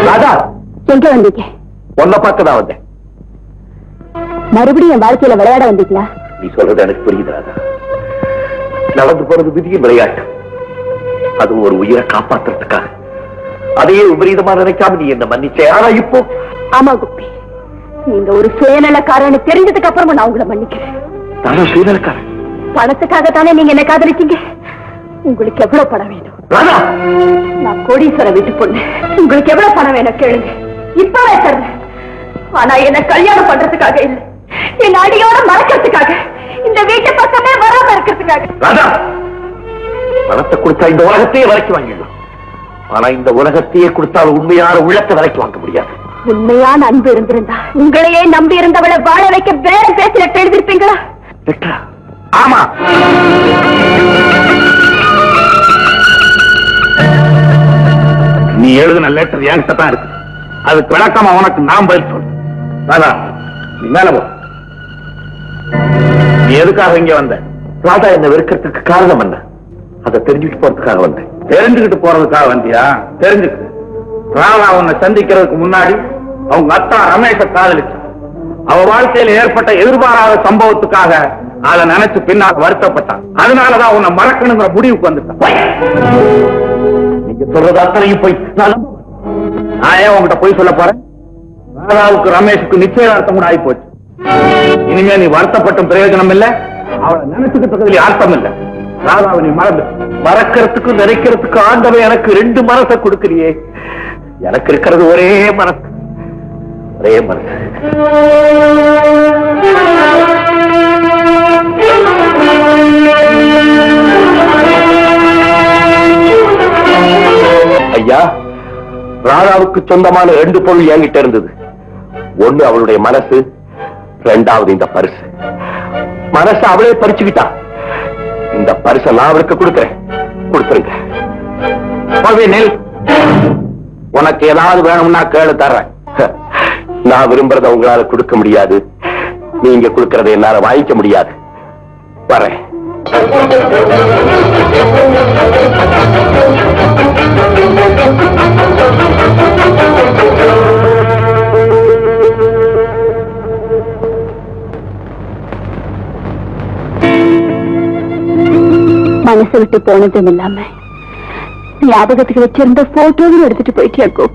ராதா, எங்க வந்தீங்க? உன்னை பார்க்கதான் வந்தேன். மறுபடியும் என் வாழ்க்கையில விளையாட வந்தீங்களா? நீ சொல்றது எனக்கு புரியுது ராதா. நடந்து போறது விதியும் விளையாட்டு. அது ஒரு உயிரை காப்பாத்துறதுக்காக. அதையே விபரீதமா நினைக்காம நீ என்ன மன்னிச்சே. ஆனா இப்போ ஆமா குப்பி, நீங்க ஒரு சுயநலக்காரன்னு தெரிஞ்சதுக்கு அப்புறமா நான் உங்களை மன்னிக்கிறேன். நானும் சுயநலக்காரன். பணத்துக்காக தானே நீங்க என்ன காதலிச்சீங்க. உங்களுக்கு எவ்வளவு பணம் வேணும்? ராதா, நான் கோடீஸ்வர வீட்டு பொண்ணு. உங்களுக்கு எவ்வளவு பணம் வேணும் கேளுங்க, இப்பவே தருவேன். ஆனா என்ன கல்யாணம் பண்றதுக்காக இல்ல, என் அடியோட மறக்கிறதுக்காக, இந்த வீட்டு பக்கமே வராம இருக்கிறதுக்காக. ராதா, பணத்தை கொடுத்தா இந்த உலகத்தையே விலைக்கு வாங்கிடலாம். ஆனா இந்த உலகத்தையே கொடுத்தால் உண்மையான உள்ளத்தை விலைக்கு வாங்க முடியாது. உண்மையான அன்பு இருந்திருந்தா உங்களையே நம்பி இருந்தவளை வாழ வைக்க வேற பேசில எழுதிருப்பீங்களா? ஆமா, நீ எழுதின லெட்டர் என்கிட்ட தான் இருக்கு. அதுக்கு விளக்கமா உனக்கு நான் பதில் சொல்லு. ராதா, நீ மேல போ. நீ எதுக்காக இங்க வந்த? ராதா என்ன வெறுக்கிறதுக்கு காரணம் என்ன? அதை தெரிஞ்சுக்கிட்டு போறதுக்காக வந்தேன். தெரிஞ்சுக்கிட்டு போறதுக்காக வந்தியா? தெரிஞ்சுக்கிட்டு ராதா உன்னை சந்திக்கிறதுக்கு முன்னாடி அவங்க அத்தா ரமேஷ காதலிச்சு. அவ வாழ்க்கையில ஏற்பட்ட எதிர்பாராத சம்பவத்துக்காக அதை நினைச்சு பின்னால் வருத்தப்பட்டான். அதனாலதான் உன்னை மறக்கணுங்கிற முடிவுக்கு வந்துட்டான். நீங்க சொல்றது அத்தனையும் போய் நான் ஏன் உங்ககிட்ட போய் சொல்ல போறேன்? ராதாவுக்கு ரமேஷுக்கு நிச்சயதார்த்தம் கூட ஆகி போச்சு. இனிமே நீ வருத்தப்பட்டும் பிரயோஜனம் இல்ல, அவளை நினைச்சுக்கிட்டு அர்த்தம் இல்ல. ராதாவை நீ மறக்கிறதுக்கும் நினைக்கிறதுக்கு ஆண்டவன் எனக்கு 2 மனசை கொடுக்கறியே. எனக்கு இருக்கிறது ஒரே மனசு, ஒரே மனசு. ஐயா, ராதாவுக்கு சொந்தமான 2 பொருள் என்கிட்ட இருந்தது. ஒண்ணு அவளுடைய மனசு, 2வது இந்த பரிசு. மனசை அவளே பறிச்சுக்கிட்டா. இந்த பரிசை நான் அவளுக்கு கொடுக்கிறேன். கொடுத்துருங்க. உனக்கு ஏதாவது வேணும்னா கேளு, தர்றேன். நான் விரும்புறத உங்களால கொடுக்க முடியாது, நீங்க கொடுக்கறத என்னால வாங்கிக்க முடியாது. வரேன். மனசு விட்டு போனதும் இல்லாம ஞாபகத்துக்கு வச்சிருந்த போட்டோவும் எடுத்துட்டு போயிட்டியாக்கோ.